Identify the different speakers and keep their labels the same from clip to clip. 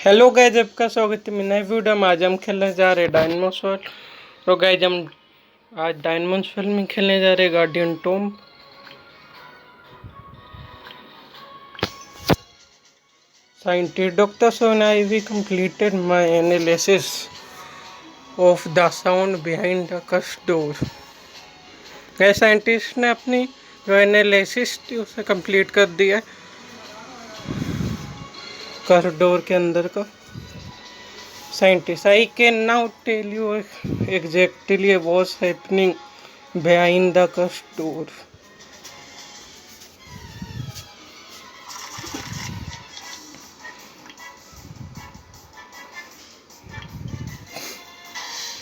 Speaker 1: Hello guys, आपका स्वागत है मेरे नए वीडियो में। आज हम खेलने जा रहे हैं डायनामोस वर्ल्ड। तो गाइज हम आज डायनामोस वर्ल्ड में खेलने जा रहे हैं guardian Tom. Scientist doctor Sona I've completed my analysis of the sound behind the cursed door. गए साइंटिस्ट ने अपनी जो एनालिसिस थी उसे कंप्लीट कर दिया है कस्ट डोर के अंदर का। Scientist, I can now tell you exactly what's happening behind the closed door.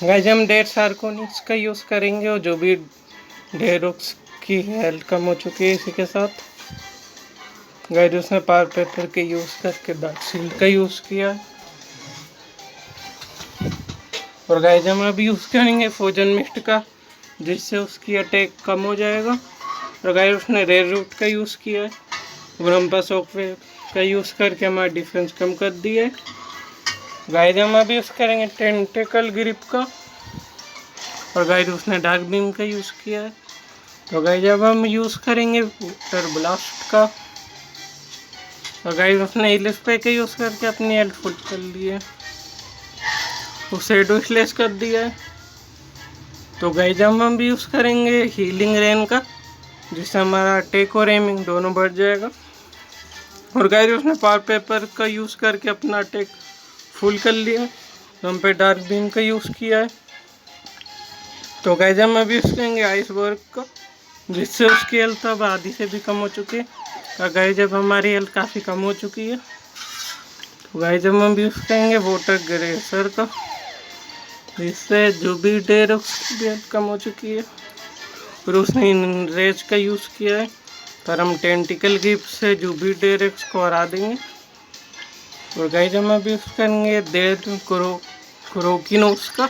Speaker 1: Guys हम डेट सार्कोनिक्स का यूज़ करेंगे और जो भी डेरोक्स की हेल्थ कम हो चुकी है इसी के साथ। गाइस उसने पावर पेपर के यूज़ करके डार्क शील्ड का यूज़ किया है। और गाइस हम अभी यूज़ करेंगे फ्रोजन मिस्ट का, जिससे उसकी अटैक कम हो जाएगा। और गाइस उसने रेड रूट का यूज़ किया है। ब्रह्मा सॉफ्टवेयर का यूज़ करके हमारा डिफेंस कम कर दिया है। गाइस हम अभी यूज़ करेंगे टेंटिकल ग्रिप का। और गाइस उसने डार्क बीम का यूज़ किया है। तो गाइस अब हम यूज़ करेंगे वॉटर ब्लास्ट का। और गाइस उसने इलिस्पे का यूज़ करके अपनी हेल्थ फुल कर ली है, उसे डोसलेस कर दिया है। तो गाइस हम भी यूज़ करेंगे हीलिंग रेन का, जिससे हमारा अटैक और एमिंग दोनों बढ़ जाएगा। और गाइस उसने पावर पेपर का यूज़ करके अपना अटैक फुल कर लिया। तो हम पे डार्क बीम का यूज़ किया है। तो गाइस हम अभी यूज़ करेंगे आइसबर्ग का, जिससे उसकी हेल्थ अब आधी से भी कम हो चुकी है। और गाइस जब हमारी हेल्थ काफ़ी कम हो चुकी है, तो गाइस हम अभी यूज़ करेंगे वाटर ग्रेसर का, जिससे जो भी डेर उसकी भी हेल्थ कम हो चुकी है। फिर उसने रेज का यूज़ किया है, पर हम टेंटिकल गिफ्ट से जो भी डेरेक्स को हरा देंगे। और गाइस हम अभी यूज़ करेंगे डेड क्रोकिनोस का।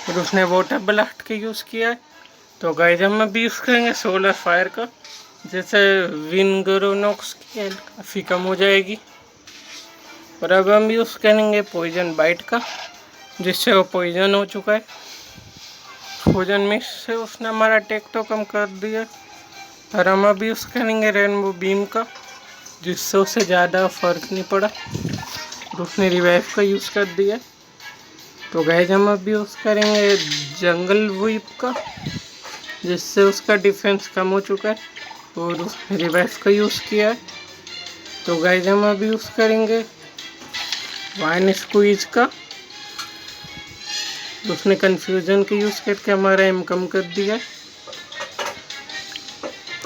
Speaker 1: और उसने वाटर ब्लास्ट का यूज़ किया है। तो गाइस हम अभी यूज़ करेंगे सोलर फायर का, जिससे विंगरोनॉक्स की हेल्थ काफ़ी कम हो जाएगी। और अब हम यूज़ करेंगे पॉइजन बाइट का, जिससे वो पॉइजन हो चुका है। पॉइजन मिस से उसने हमारा अटैक तो कम कर दिया। और हम अभी यूज़ करेंगे रेनबो बीम का, जिससे उसे ज़्यादा फर्क नहीं पड़ा। और उसने रिवाइव का यूज़ कर दिया। तो गाइस हम अभी यूज़ करेंगे जंगल व्हीप का, जिससे उसका डिफेंस कम हो चुका है। और उसने रिवाइव का यूज़ किया है। तो गाइस हम अभी यूज़ करेंगे वाइन स्क्वीज का, उसने कंफ्यूजन का यूज़ करके हमारा एम कम कर दिया।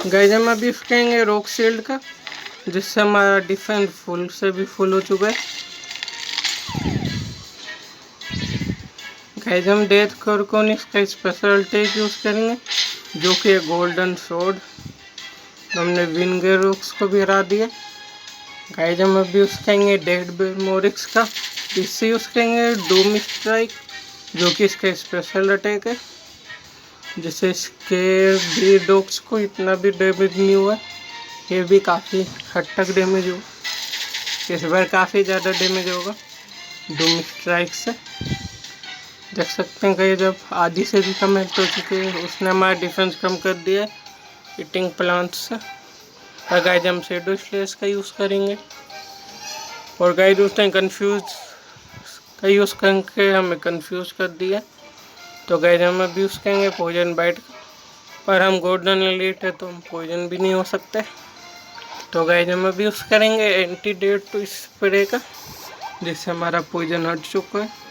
Speaker 1: गाइस हम अभी यूज़ करेंगे रॉक शील्ड का, जिससे हमारा डिफेंस फुल से भी फुल हो चुका है। गाइस हम डेथ कॉर्कोनिक्स का स्पेशल अटैक यूज़ करेंगे, जो कि है गोल्डन सोर्ड। हमने विंगरोक्स को भी हरा दिया। गाइस हम अभी यूज़ करेंगे डेड मोरिक्स का, इससे यूज़ करेंगे डूम स्ट्राइक, जो कि इसका स्पेशल अटैक है, जिससे इसके भी डॉग्स को इतना भी डैमेज नहीं हुआ। ये भी काफ़ी हद तक डैमेज हुआ, इस बार काफ़ी ज़्यादा डैमेज होगा डूम स्ट्राइक से। देख सकते हैं कहीं जब आधी से भी कम हेल्थ हो चुकी है, उसने हमारा डिफेंस कम कर दिया है ईटिंग प्लांट्स से। और गाइस हम शेडो स्लेस का यूज़ करेंगे। और गाइस उसने कंफ्यूज का यूज़ करके हमें कंफ्यूज कर दिया। तो गाइस हम अभी यूज़ करेंगे पॉइजन बाइट, पर हम गोल्डन एलीट है तो हम पॉइजन भी नहीं हो सकते। तो गाइस हम अभी यूज़ करेंगे एंटीडोट टू स्प्रे का, जिससे हमारा पॉइजन हट चुका है।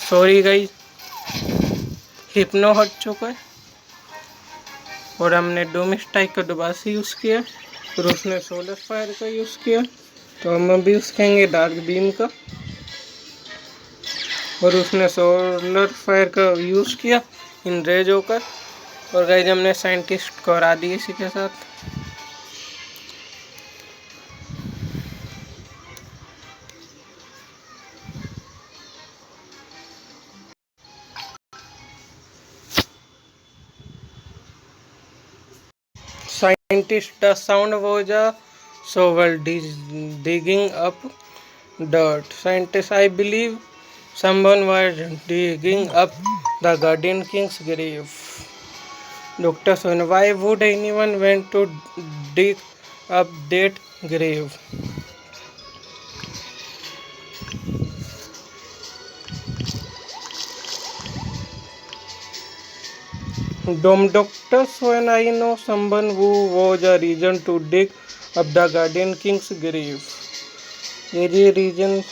Speaker 1: सॉरी गाइस, हिप्नो हट चुका है। और हमने डूम स्ट्राइक का दोबारा से यूज़ किया। और उसने सोलर फायर का यूज़ किया। तो हम अभी यूज़ करेंगे डार्क बीम का। और उसने सोलर फायर का यूज़ किया इन रेज होकर। और गाइस हमने साइंटिस्ट को हरा दिए इसी के साथ। Scientist, the sound was a so while digging up dirt. Scientists, I believe someone was digging up the Guardian King's grave. Dr. Sun, why would anyone want to dig up that grave? Dom Dr. Swan, I know someone who was a reason to dig up the Guardian King's grave. Any reason?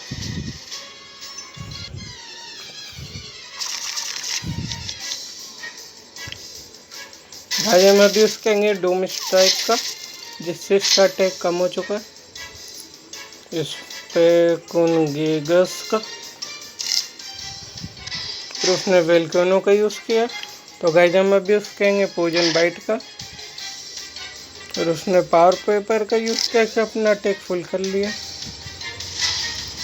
Speaker 1: भाई हम अभी उसके आएंगे डोम strike का, जिससे इसका attack कम हो चुका है। इस पे कुनगेगस का, फिर उसने वेल्कोनो का यूज़ किया। तो गाइस हम अभी उसके आएंगे पोजन बाइट का, और उसने पावर पेपर का यूज़ किया कि अपना अटैक फुल कर लिया,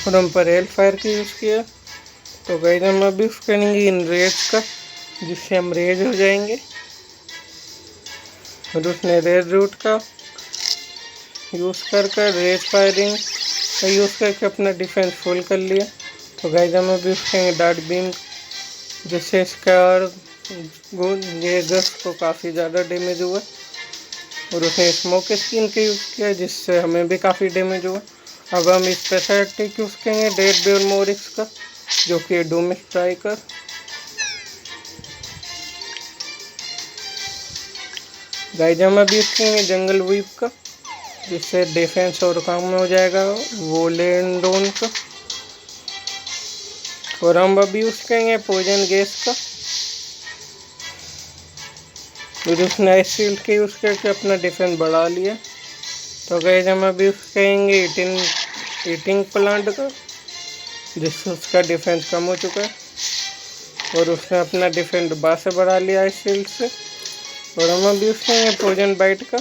Speaker 1: और हम पर हेल फायर का यूज़ किया। तो गाइस हम अभी उसके आएंगे इन रेज का, जिससे हम रेज हो जाएंगे, और उसने रेड रूट का यूज़ कर रेज फायरिंग का यूज़ करके अपना डिफेंस फुल कर लिया। तो गाइस हम अभी उसके डार्ट बीम, जिससे इसका और ये गस्ट को काफ़ी ज़्यादा डैमेज हुआ, और उसने स्मोक स्किन का यूज़ किया, जिससे हमें भी काफ़ी डैमेज हुआ। अब हम स्पेशल अटैक यूज़ करेंगे डेड बेयर मोरिक्स का, जो कि डूम स्ट्राइकर। गाइस हम अभी यूज़ करेंगे जंगल वीप का, जिससे डिफेंस और काम में हो जाएगा वोलेंडोन का, और हम अभी यूज़ करेंगे पॉइजन गैस का, फिर उसने आइस शील्ड के यूज़ करके अपना डिफेंस बढ़ा लिया। तो गाइस हम अभी यूज़ करेंगे ईटिंग प्लांट का, जिससे उसका डिफेंस कम हो चुका है, और उसने अपना डिफेंस दोबारा से बढ़ा लिया आइस शील्ड से। और हम अभी यूज़ करेंगे पोजन बाइट का,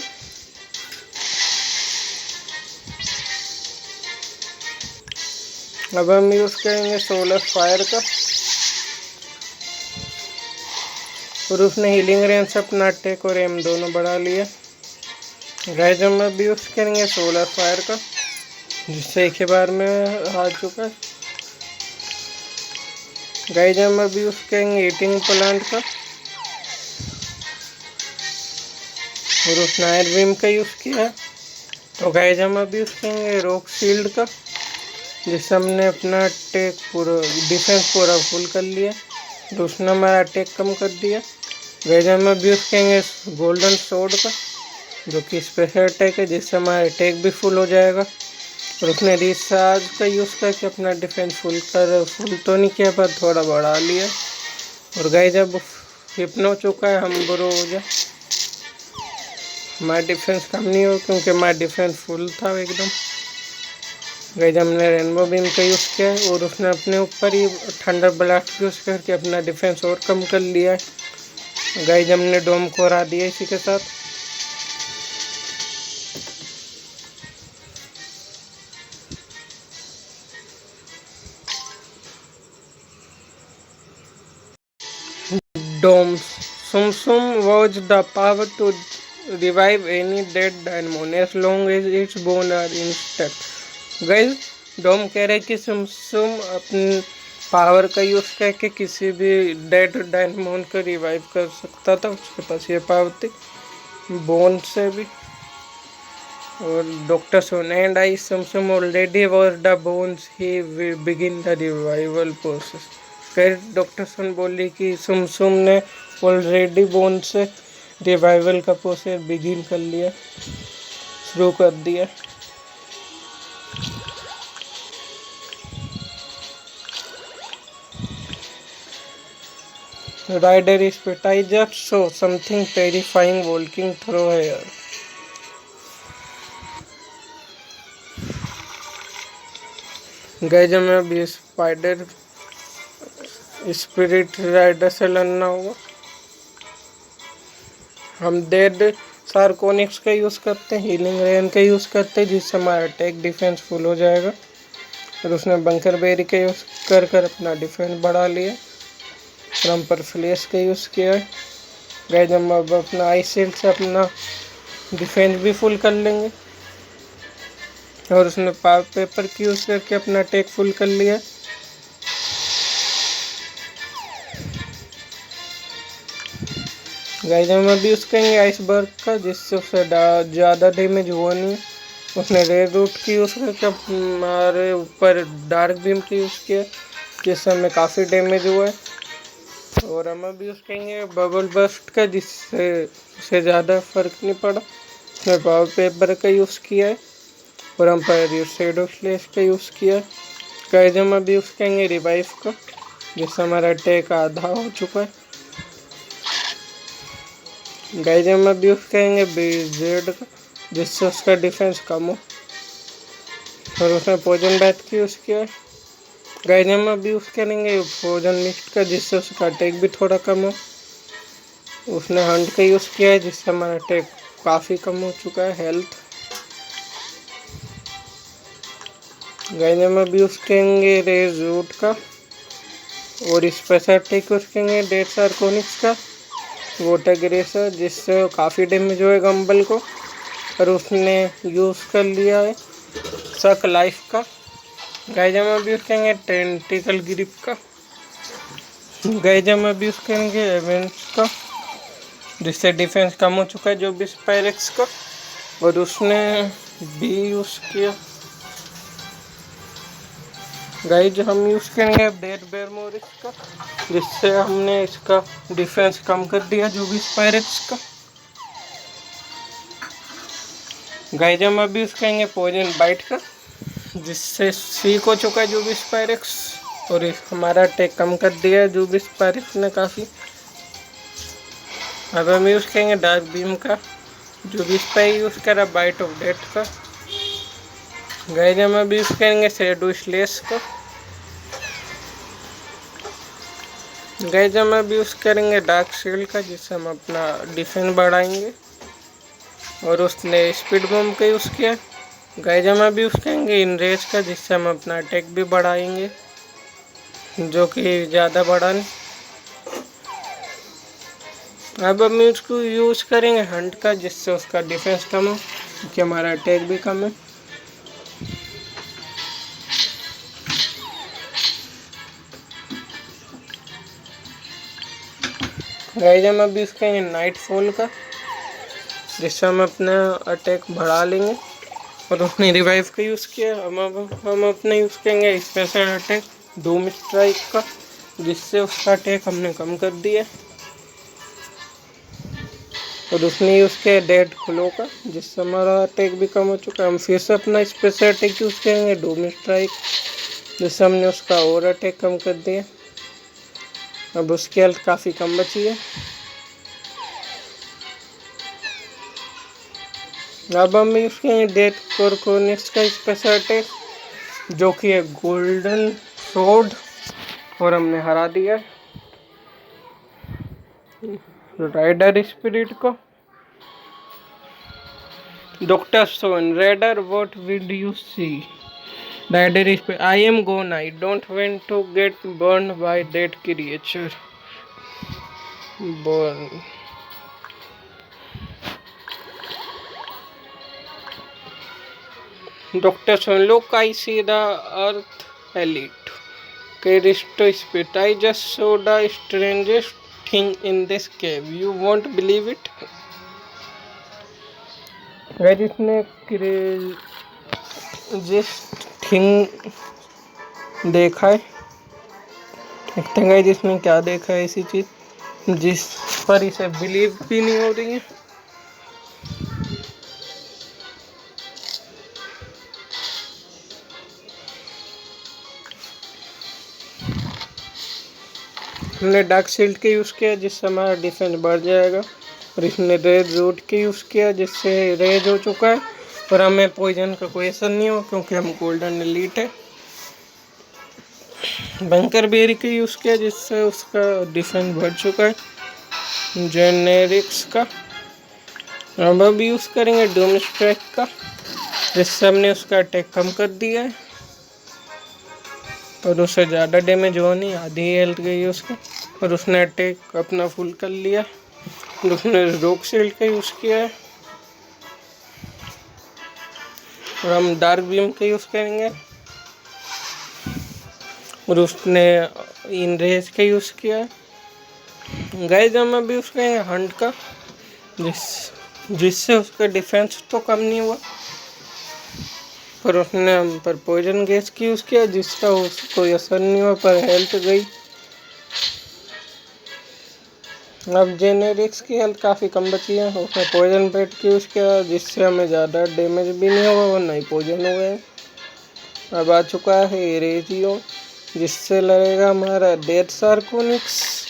Speaker 1: अब हम यूज़ करेंगे सोलर फायर का, और उसने हीलिंग रेंज से अपना अटैक और एम दोनों बढ़ा लिया। गाइस हम अभी यूज़ करेंगे सोलर फायर का, जिससे एक ही बार में आ चुका है। गाइस हम अभी यूज़ करेंगे ईटिंग प्लांट का, और उसने आयर बीम का यूज़ किया। तो गाइस हम अभी यूज़ करेंगे रॉक शील्ड का, जिससे हमने अपना अटैक पूरा डिफेंस पूरा फुल कर लिया, तो उसने हमारा अटैक कम कर दिया। गाइस हम अभी यूज़ करेंगे गोल्डन सोर्ड का, जो कि स्पेशल अटैक है, जिससे हमारा अटैक भी फुल हो जाएगा। और उसने रिचार्ज का यूज़ करके अपना डिफेंस फुल तो नहीं किया, पर थोड़ा बढ़ा लिया। और गाइस जब हिप्नो चुका है, हम बुरो हो जाए, हमारा डिफेंस कम नहीं हो, क्योंकि हमारा डिफेंस फुल था एकदम। गाइस हमने रेनबो बीम का यूज़ किया है, और उसने अपने ऊपर ही थंडर ब्लास्ट यूज़ करके अपना डिफेंस और कम कर लिया है। गाइस हमने डोम को हरा दिया इसी के साथ। Dome Sum was the power to revive any dead diamond as long as its bones are intact. Guys Dom कह रहे कि सुम अपनी पावर का यूज़ करके किसी भी डेड डायमंड को रिवाइव कर सकता था, उसके पास ये पावर थी बोन से भी। और doctor Son and I Sum already was the bones he begin the revival process. फिर डॉक्टर सुन बोली कि सुम ने ऑलरेडी बोन से रिवाइवल का प्रोसेस बिगिन कर लिया, शुरू कर दिया। Rider is pit. I just saw something terrifying walking through here. Guys हमें अभी स्पाइडर स्पिरिट राइडर से लड़ना होगा। हम डेड सार्कोनिक्स का यूज़ करते हैं, हीलिंग रेन का यूज़ करते हैं, जिससे हमारा अटैक डिफेंस फुल हो जाएगा। और उसने बंकर बेरी का यूज़ कर अपना डिफेंस बढ़ा लिया, और हम पर फ्लैश का यूज़ किया है। गाइस हम अब अपना आई शील्ड से अपना डिफेंस भी फुल कर लेंगे। और उसने पेपर की यूज़ करके अपना अटैक फुल कर लिया। गाइस हम अभी यूज़ करेंगे आइसबर्ग का, जिससे उसे ज़्यादा डैमेज हुआ नहीं। उसने रेड रूट की यूज़ करके हमारे ऊपर डार्क बीम की यूज़ किया, जिससे हमें काफ़ी डैमेज हुआ है। और हम अभी यूज़ करेंगे बबल बस्ट का, जिससे उसे ज़्यादा फर्क नहीं पड़ा। उसने पावर पेपर का यूज़ किया है और हम पर शेडो स्लेश का यूज़ किया है। गाइस हम अभी यूज़ करेंगे रिवाइव का, जिससे हमारा अटैक आधा हो चुका है। गाइस हम अभी यूज़ करेंगे BZ का, जिससे उसका डिफेंस कम हो। और उसने पॉइजन बैथ की यूज़ किया है। गाइस हम अभी यूज़ करेंगे पॉइजन मिस्ट का, जिससे उसका अटैक भी थोड़ा कम हो। उसने हंट का यूज़ किया है, जिससे हमारा अटैक काफ़ी कम हो चुका है हेल्थ। गाइस हम अभी यूज़ करेंगे रेज रूट का और स्पेशल अटैक यूज़ करेंगे डेड सार्कोनिक्स का वाटर ग्रेसर, जिससे काफ़ी डैमेज हुए गंबल को। और उसने यूज़ कर लिया है सक लाइफ का। गाइस हम अभी यूज़ करेंगे टेंटिकल ग्रिप का। गाइस हम अभी यूज़ करेंगे एवेंट्स का, जिससे डिफेंस कम हो चुका है जो भी स्पायरेक्स का। और उसने भी यूज़ किया। गाइस हम यूज़ करेंगे डेड बेयर मोरिक्स का, जिससे हमने इसका डिफेंस कम कर दिया जो भी स्पायरेक्स का। गाइस हम अभी यूज़ करेंगे पॉइजन बाइट का, जिससे सीक हो चुका है जो भी स्पायरेक्स, और हमारा अटैक कम कर दिया है जो भी स्पायरेक्स ने काफ़ी। अब हम यूज़ करेंगे डार्क बीम का, जो भी स्पाई यूज़ करा बाइट ऑफ डेथ का। गाइस हम अभी यूज़ करेंगे शेडो स्लेश का। गाइस हम अभी यूज़ करेंगे डार्क शील्ड का, जिससे हम अपना डिफेंस बढ़ाएंगे। और उसने स्पीड बम का यूज़ किया। गाइस हम अभी यूज़ करेंगे इनरेज का, जिससे हम अपना अटैक भी बढ़ाएंगे, जो कि ज़्यादा बढ़ा नहीं। अब हम इसको यूज़ करेंगे हंट का, जिससे उसका डिफेंस कम हो, क्योंकि हमारा अटैक भी कम है। गाइस हम अभी यूज़ करेंगे नाइट फॉल का, जिससे हम अपना अटैक बढ़ा लेंगे। और उसने रिवाइव का यूज़ किया। हम अपने यूज़ करेंगे स्पेशल अटैक डूम स्ट्राइक का, जिससे उसका अटैक हमने कम कर दिया। और उसने यूज़ किया डेड क्लो का, जिससे हमारा अटैक भी कम हो चुका है। हम फिर से अपना स्पेशल अटैक यूज़ करेंगे डूम स्ट्राइक, जिससे हमने उसका और अटैक कम कर दिया। अब उसकी हेल्थ काफ़ी कम बची है। अब हम यूज़ करेंगे डेड कोरकोनिक्स का स्पेशल अटैक, जो कि है गोल्डन सोड, और हमने हरा दिया राइडर स्पिरिट को। Doctor Son raider what will you see? Rider spirit I am gone, I don't want to get burn by that creature. Burn. Dr. Son, look, I see the Earth elite. Cristo Spirit, I just saw the strangest thing in this cave. You won't believe it. Guys, इसने क्रेजिस्ट thing देखा है। देखते हैं guys इसने क्या देखा है, ऐसी चीज जिस पर इसे बिलीव भी नहीं हो रही है। हमने डार्क शील्ड के यूज़ किया, जिससे हमारा डिफेंस बढ़ जाएगा। और इसने रेड रूट के यूज़ किया, जिससे रेज हो चुका है और हमें पॉइजन का कोई असर नहीं हो, क्योंकि हम गोल्डन एलीट है। बंकर बेरी के यूज़ किया, जिससे उसका डिफेंस बढ़ चुका है जेनेरिक्स का। हम अब यूज़ करेंगे डूम स्ट्राइक का, जिससे हमने उसका अटैक कम कर दिया है और उससे ज़्यादा डैमेज हुआ नहीं, आधी हेल्थ गई है उसकी। और उसने अटैक अपना फुल कर लिया। और उसने रॉक शील्ड का यूज़ किया है। और हम डार्क बीम का यूज़ करेंगे और उसने इन रेज का यूज़ किया। गाइस हम अभी यूज़ करेंगे हंट का, जिससे उसका डिफेंस तो कम नहीं हुआ, पर उसने हम पर पॉइजन गैस की यूज़ किया जिसका उसको कोई असर नहीं हुआ, पर हेल्थ गई। अब जेनेरिक्स की हेल्थ काफ़ी कम बची है, उसने पॉइजन पेट की यूज़ किया जिससे हमें ज़्यादा डैमेज भी नहीं हुआ और नहीं पॉइजन हुए। अब आ चुका है एरेजियो, जिससे लगेगा हमारा डेथ सार्कोनिक्स।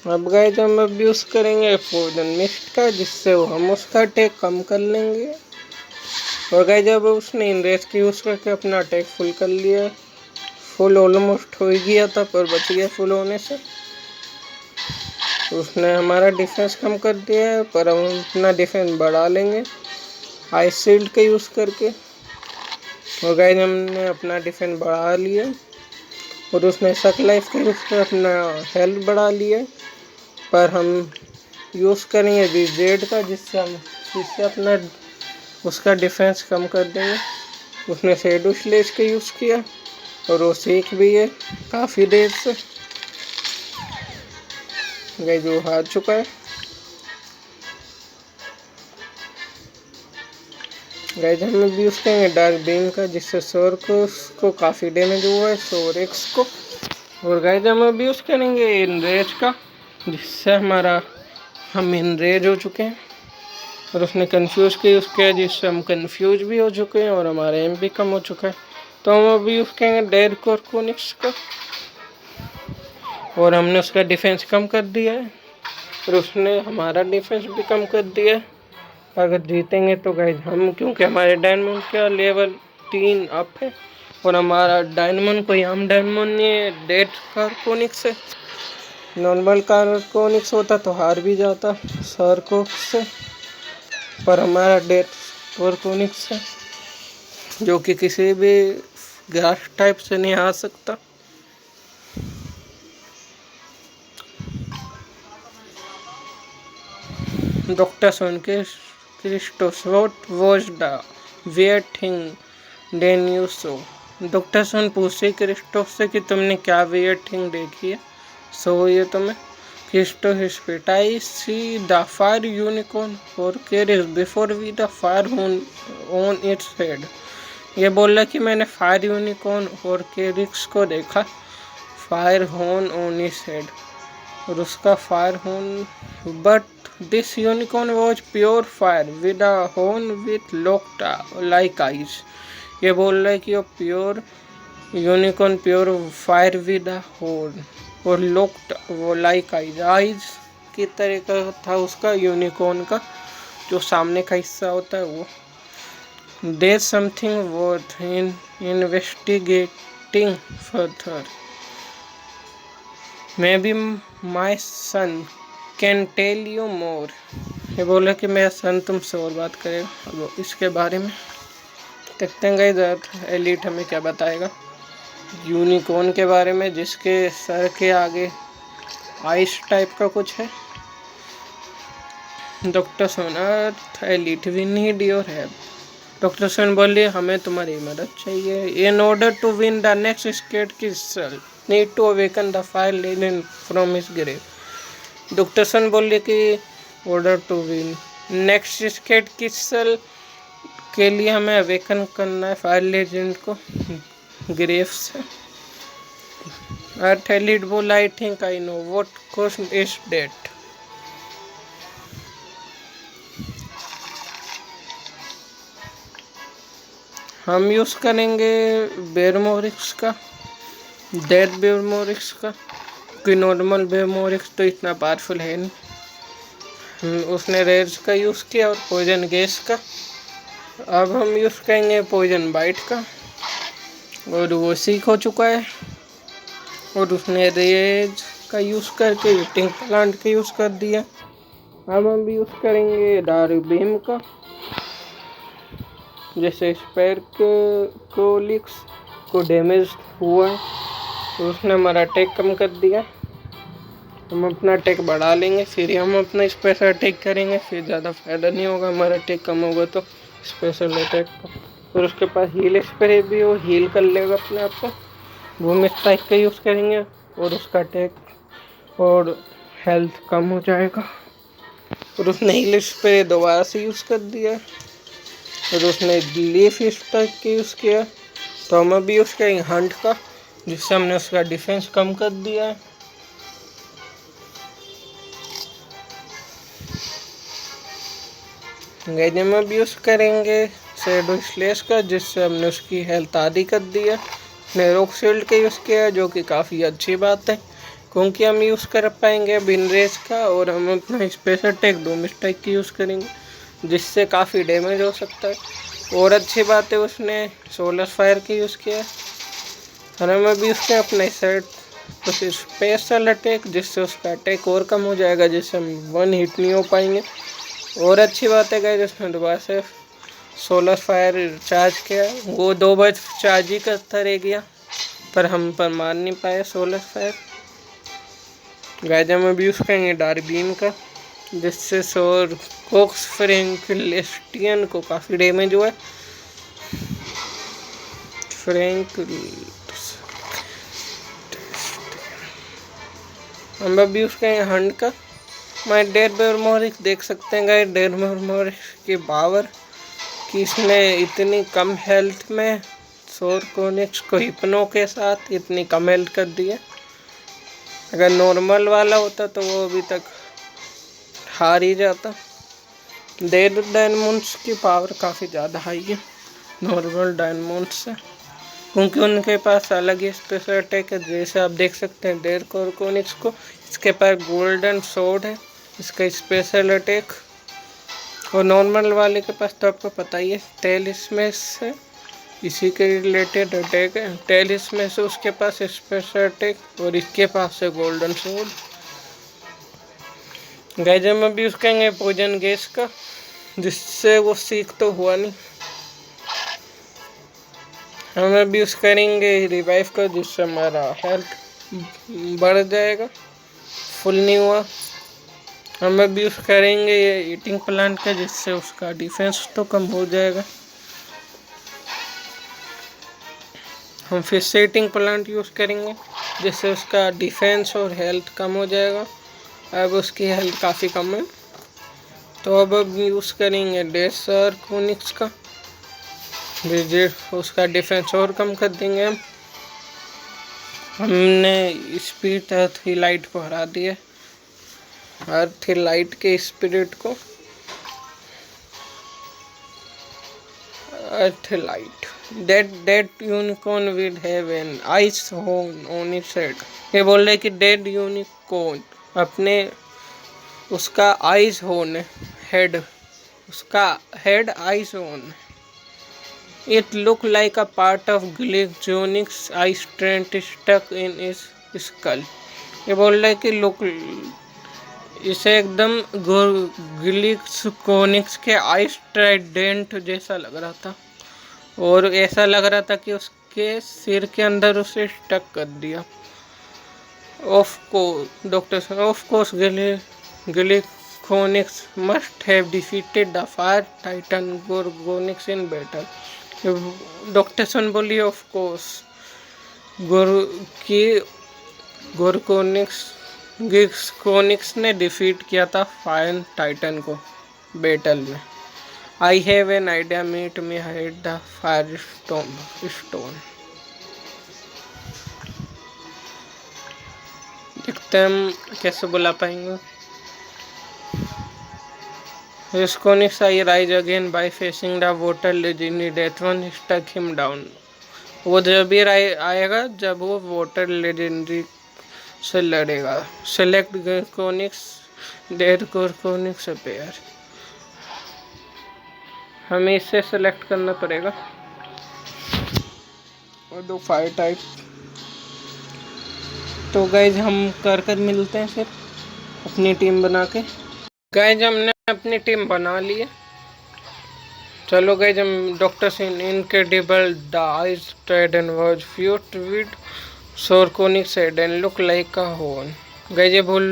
Speaker 1: अब गाइस हम अब यूज़ करेंगे पॉइजन मिस्ट का, जिससे हम उसका अटैक कम कर लेंगे। और गाइस जब उसने इनरेज की यूज़ करके अपना अटैक फुल कर लिया, फुल ऑलमोस्ट हो ही गया था पर बच गया फुल होने से। उसने हमारा डिफेंस कम कर दिया है, पर हम अपना डिफेंस बढ़ा लेंगे आइस शील्ड का यूज़ करके। और गाइस हमने अपना डिफेंस बढ़ा लिया और उसने सक लाइफ का यूज़ कर अपना हेल्थ बढ़ा लिया, पर हम यूज़ करेंगे विजेड का, जिससे अपना उसका डिफेंस कम कर देंगे। उसने शेडो स्लेश का यूज़ किया और वो सीख भी है काफ़ी देर से। गाइस वो हार चुका है। गाइस हम भी यूज़ करेंगे डार्क बीम का, जिससे सोरकोस को काफ़ी डैमेज हुआ है, सोरेक्स को। और गाइस हम भी यूज़ करेंगे इनरेज का, जिससे हम इनरेज हो चुके हैं। और उसने कंफ्यूज का यूज़ किया जिससे हम कंफ्यूज भी हो चुके हैं और हमारा एम भी कम हो चुका है। तो हम अभी यूज़ करेंगे डेड कॉर्कोनिक्स का, और हमने उसका डिफेंस कम कर दिया है और उसने हमारा डिफेंस भी कम कर दिया है। अगर जीतेंगे तो गाइस हम, क्योंकि हमारे डायमंड का लेवल 3 अप है और हमारा डायमंड कोई आम डायमंड नहीं है, डेड कॉर्कोनिक्स है। नॉर्मल कॉर्कोनिक्स होता तो हार भी जाता सरकोक्स से, पर हमारा डेड कॉर्कोनिक्स है जो कि किसी भी ग्रास टाइप से नहीं आ सकता। डॉक्टर सोनके Kristos what was the weird thing then you saw. Doctor Son पूछे क्रिस्टोस से कि तुमने क्या वियर्ड थिंग देखी है, सो ये तुम्हें। क्रिस्टोस स्पीट I see the fire unicorn और carries before we the fire on its head. ये बोला कि मैंने फायर यूनिकॉर्न और कैरियस को देखा, fire horn on its head, और उसका fire horn, but this unicorn was pure fire with a horn with locked like eyes. ये बोल रहा है कि वो pure unicorn, pure fire with a horn और लॉक्ड वो लाइक आइज की तरह का था उसका यूनिकॉर्न का जो सामने का हिस्सा होता है वो। There's something worth in investigating further. Maybe my son can tell you more. ये बोला कि मेरा सन तुमसे और बात करेगा अब इसके बारे में। देखते हैं गाइस एलिट हमें क्या बताएगा यूनिकॉर्न के बारे में, जिसके सर के आगे आइस टाइप का कुछ है। Doctor Son earth elite we need your help. Doctor Son बोलिए हमें तुम्हारी मदद चाहिए। In order to win the next skate crystal need to awaken the fire legend from his grave. Doctor Son बोलिए कि order to win next skate crystal के लिए हमें अवेकन करना है फायर लेजेंड को ग्रेव से। अर्थ एलिट बोला I think I know what cost is that. हम यूज़ करेंगे बेरमोरिक्स का, डेड बेरमोरिक्स का, कि नॉर्मल बेरमोरिक्स तो इतना पावरफुल है नहीं। उसने रेज का यूज़ किया और पॉइजन गैस का। अब हम यूज़ करेंगे पॉइजन बाइट का, और वो सीख हो चुका है। और उसने रेज का यूज़ करके हीटिंग प्लांट का यूज़ कर दिया। अब हम भी यूज़ करेंगे डार्क बीम का, जैसे स्पेरकोलिक्स को डैमेज हुआ है तो उसने हमारा अटैक कम कर दिया। हम अपना टेक बढ़ा लेंगे, फिर हम अपना स्पेशल अटैक करेंगे, फिर ज़्यादा फायदा नहीं होगा, हमारा टेक कम होगा तो स्पेशल अटैक को। और उसके पास हील स्प्रे भी हो, हील कर लेगा अपने आप को, वो मिस्ट्राइक का यूज़ करेंगे और उसका अटैक और हेल्थ कम हो जाएगा। और उसने हील स्प्रे दोबारा से यूज़ कर दिया और उसने लीफ स्ट्राइक का यूज़ किया, तो हम अभी यूज़ करेंगे हंट का, जिससे हमने उसका डिफेंस कम कर दिया है। गाइस हम अभी यूज़ करेंगे शैडो स्लेश का, जिससे हमने उसकी हेल्थ आधी कर दी है। हमने रॉक शील्ड का यूज़ किया है, जो कि काफ़ी अच्छी बात है, क्योंकि हम यूज़ कर पाएंगे बिन रेस का। और हम अपना स्पेशल अटैक डूम स्ट्राइक की यूज़ करेंगे, जिससे काफ़ी डैमेज हो सकता है। और अच्छी बात है उसने सोलर फायर की यूज़ किया है। और हम अभी उसके अपने सेट तो स्पेशल अटैक, जिससे उसका अटैक और कम हो जाएगा, जिससे हम वन हिट नहीं हो पाएंगे। और अच्छी बात है गाइस उसने दोबारा से सोलर फायर चार्ज किया, वो 2 बार चार्ज ही करता रह गया, पर हम पर मार नहीं पाए सोलर फायर। गाइस हम अभी यूज़ करेंगे डार्क बीम का, जिससे सोर कोक्स फ्रैंकलिस्टियन को काफ़ी डैमेज हुआ है। हम अभी यूज़ करेंगे हंट का। मैं डेड मोरिक देख सकते हैं गाइस, डेड मोरिक की पावर कि इसने इतनी कम हेल्थ में सोर कोनिक्स को हिप्नो के साथ इतनी कम हेल्थ कर दी है। अगर नॉर्मल वाला होता तो वो अभी तक हार ही जाता। डेड डायमंड्स की पावर काफ़ी ज़्यादा हाई है नॉर्मल डायमंड्स से, क्योंकि उनके पास अलग ही स्पेशल अटैक है। जैसे आप देख सकते हैं डेड कोनिक्स को, इसके पास गोल्डन सोर्ड है, इसका स्पेशल अटैक। और नॉर्मल वाले के पास तो आपको पता ही है टेल स्मैश है, इसी के रिलेटेड अटैक है। टेल स्मैश है उसके पास स्पेशल अटैक, और इसके पास है गोल्डन सोर्ड। गाइस हम अभी यूज़ करेंगे पॉइजन गैस का, जिससे वो सीख तो हुआ नहीं। हम अभी यूज़ करेंगे रिवाइव का, जिससे हमारा हेल्थ बढ़ जाएगा, फुल नहीं हुआ। हम अभी यूज़ करेंगे ये ईटिंग प्लांट का, जिससे उसका डिफेंस तो कम हो जाएगा। हम फिर से ईटिंग प्लांट यूज़ करेंगे, जिससे उसका डिफेंस और हेल्थ कम हो जाएगा। अब उसकी हेल्थ काफ़ी कम है, तो अब यूज़ करेंगे डेसर कोनिक्स का, उसका डिफेंस और कम कर देंगे हम। हमने स्पीड अर्थ लाइट को हरा दिया, अर्थ लाइट के स्पिरिट को। Earth light dead unicorn will have an ice on its head. ये बोल रहे कि डेड यूनिकॉर्न अपने उसका आइज होन हेड, उसका head eyes horn. It look like a part of Glixonix I strand stuck in his skull. ये बोल रहे कि लुक, इसे एकदम ग्लिक्सोनिक्स के आई स्ट्राइडेंट जैसा लग रहा था, और ऐसा लग रहा था कि उसके सिर के अंदर उसे स्टक कर दिया। Of course, Glyphonix must have defeated the fire titan Gorgonix in battle. Doctor Son बोली ऑफ कोर्स गोरकोनिक्स ने डिफीट किया था फायर टाइटन को बैटल में। I have an idea, meet me hide the fire stone. देखते हैं हम कैसे बुला पाएंगे। Visconis I rise again by facing the water legendary death one struck him down। वो जब भी आएगा जब वो वाटर लेजेंडरी से लड़ेगा। Select Gorgonix dead Gorgonix appear. हमें इसे सेलेक्ट करना पड़ेगा और 2 फायर टाइप। तो गाइज हम कर मिलते हैं फिर अपनी टीम बना के। गाइज हमने अपनी टीम बना ली है। चलो गाइज हम doctor Sin incredible the eyes trade and was fused with Gorgonix said and look like a horn. Guys ये बोल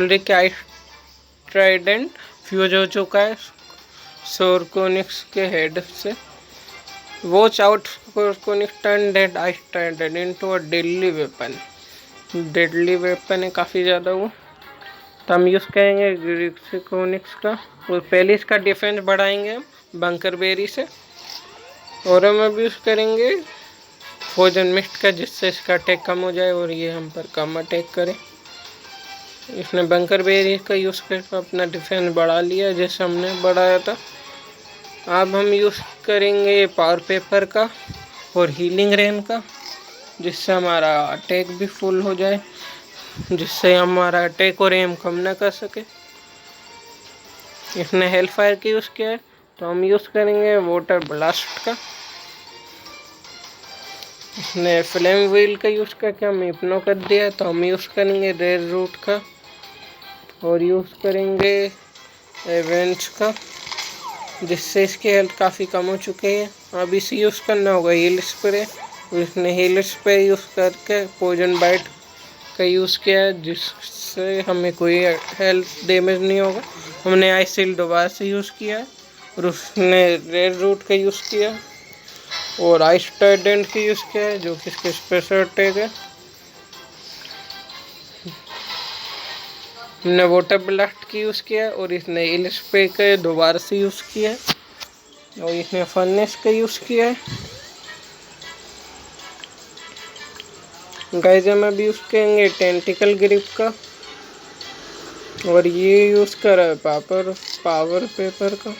Speaker 1: रहे कि आइस ट्राइडेंट फ्यूज हो चुका है सोरकोनिक्स के हेड से। Watch out Gorgonix turn that ice trident into a deadly weapon है काफ़ी ज़्यादा वो। तो हम यूज़ करेंगे ग्रिक्सिकोनिक्स का, और पहले इसका डिफेंस बढ़ाएंगे हम बंकर बेरी से, और हम अब यूज़ करेंगे पोइजन मिस्ट का जिससे इसका अटैक कम हो जाए और ये हम पर कम अटैक करे। इसने बंकर बेरी का यूज़ करके अपना डिफेंस बढ़ा लिया जैसे हमने बढ़ाया था। अब हम यूज़ करेंगे पावर पेपर का और हीलिंग रेन का जिससे हमारा अटैक भी फुल हो जाए, जिससे हमारा अटैक और एम कम ना कर सके। इसने हेल फायर का यूज़ किया है तो हम यूज़ करेंगे वाटर ब्लास्ट का। इसने फ्लेम व्हील का यूज़ करके हम हिप्नो कर दिया तो हम यूज़ करेंगे रेड रूट का, और यूज़ करेंगे एवेंज का जिससे इसकी हेल्थ काफ़ी कम हो चुकी है। अब इसे यूज़ करना होगा हील स्प्रे, इसने हील स्प्रे यूज़ करके पॉइजन बाइट का यूज़ किया है जिससे हमें कोई हेल्थ डैमेज नहीं होगा। हमने आइस शील्ड दोबारा से यूज़ किया है, और उसने रेड रूट का यूज़ किया और आइस ट्राइडेंट का यूज़ किया है जो कि इसके स्पेशल अटैक है। हमने वाटर ब्लास्ट की यूज़ किया और इसने हील स्प्रे का दोबारा से यूज़ किया है, और इसने फर्नेस का यूज़ किया है। गाइस हम अभी यूज़ करेंगे टेंटिकल ग्रिप का, और ये यूज़ करा है पावर पेपर का,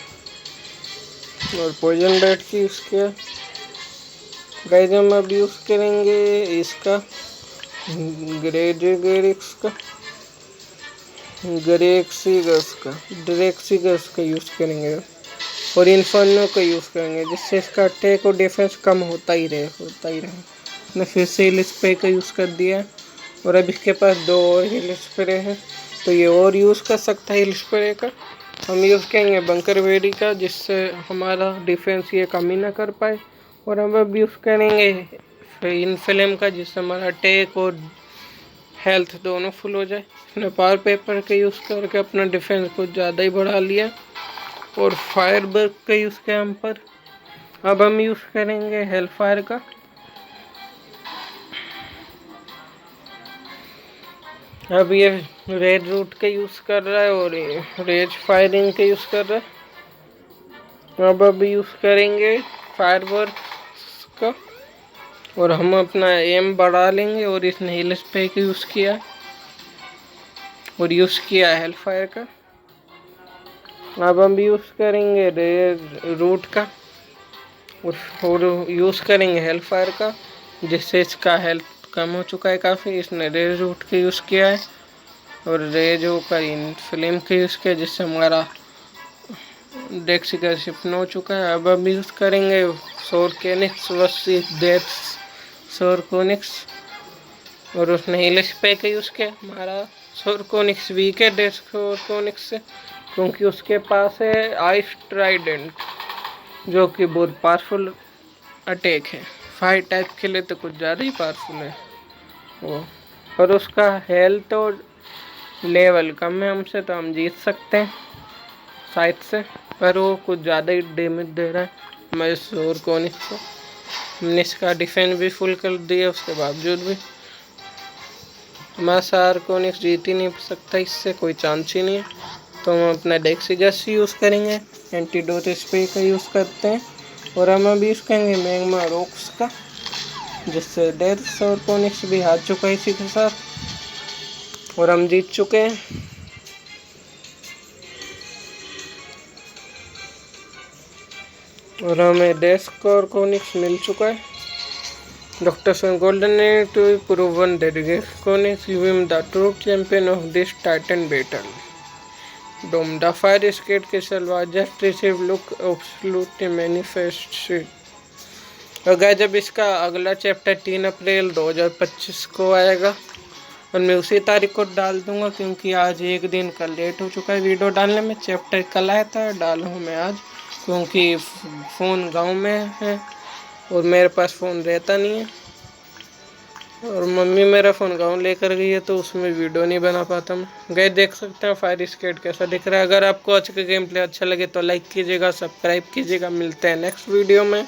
Speaker 1: और पॉइजन बैट की यूज़ किया। गाइस हम अब यूज़ करेंगे इसका ग्रेजिगरिक्स का ड्रेक्सिगस का यूज़ करेंगे, और इन्फर्नो का यूज़ करेंगे जिससे इसका अटैक और डिफेंस कम होता ही रहे। मैं फिर से हिल स्प्रे का यूज़ कर दिया, और अब इसके पास 2 और हिल स्प्रे है तो ये और यूज़ कर सकता है हिल स्प्रे का। हम यूज़ करेंगे बंकर बेरी का जिससे हमारा डिफेंस ये कम ही ना कर पाए, और हम अब यूज़ करेंगे इनफ्लेम का जिससे हमारा अटैक और हेल्थ दोनों फुल हो जाए। इसने पावर पेपर का यूज़ करके अपना डिफेंस कुछ ज़्यादा ही बढ़ा लिया, और फायरबर्ग का यूज़ किया हम पर। अब हम यूज़ करेंगे हेल फायर का, अब ये रेड रूट का यूज़ कर रहा है और रेज फायरिंग का यूज़ कर रहा है। अब यूज़ करेंगे फायरवर्क का, और हम अपना एम बढ़ा लेंगे, और इसने हिल स्प्रे का यूज़ किया और यूज़ किया हेल फायर का। अब हम यूज़ करेंगे रेड रूट का और यूज़ करेंगे हेल फायर का जिससे इसका हेल्थ कम हो चुका है काफ़ी। इसने रेड रूट का यूज़ किया है और रेजो का फ्लेम का यूज़ किया जिससे हमारा डेक्सिका शिफ्ट हो चुका है। अब हम यूज़ करेंगे सोरकोनिक्स वर्सेस डेथ सोरकोनिक्स, और उसने हिल स्प्रे का यूज़ किया। हमारा सोरकोनिक्स वीक है डेथ सोरकोनिक्स से क्योंकि उसके पास है आइस ट्राइडेंट जो कि बहुत पावरफुल अटैक है। 5 टाइप के लिए तो कुछ ज़्यादा ही पावरफुल है वो, पर उसका हेल्थ और लेवल कम है हमसे तो हम जीत सकते हैं साइड से, पर वो कुछ ज़्यादा ही डैमेज दे रहा है हमारे सोरकोनिक्स को। हमने इसका डिफेंस भी फुल कर दिया उसके बावजूद भी हमारा सोरकोनिक्स जीत ही नहीं सकता, इससे कोई चांस ही नहीं है। तो हम अपना डेक्सिगस यूज़ करेंगे, एंटीडोट स्प्रे का यूज़ करते हैं, और हम अभी यूज़ करेंगे मैग्मा रॉक्स का जिससे डेथ सोरकोनिक्स भी हार चुका है इसी के साथ, और हम जीत चुके हैं। और हमें डेथ सोरकोनिक्स मिल चुका है। डॉक्टर सन गोल्डन ने to proven that Gorgonix give him the true champion of this titan battle. Dom, the fire escape castle was just received look absolutely manifested। और गाइस जब इसका अगला चैप्टर 3 अप्रैल 2025 को आएगा और मैं उसी तारीख को डाल दूंगा क्योंकि आज एक दिन का लेट हो चुका है वीडियो डालने में। चैप्टर कल आया था, डालूँ मैं आज क्योंकि फ़ोन गांव में है और मेरे पास फ़ोन रहता नहीं है। और मम्मी मेरा फ़ोन गाँव लेकर गई है तो उसमें वीडियो नहीं बना पाता मैं। गए देख सकते हैं फायर स्केट कैसा दिख रहा है। अगर आपको आज का गेम प्ले अच्छा लगे तो लाइक कीजिएगा, सब्सक्राइब कीजिएगा। मिलते हैं नेक्स्ट वीडियो में।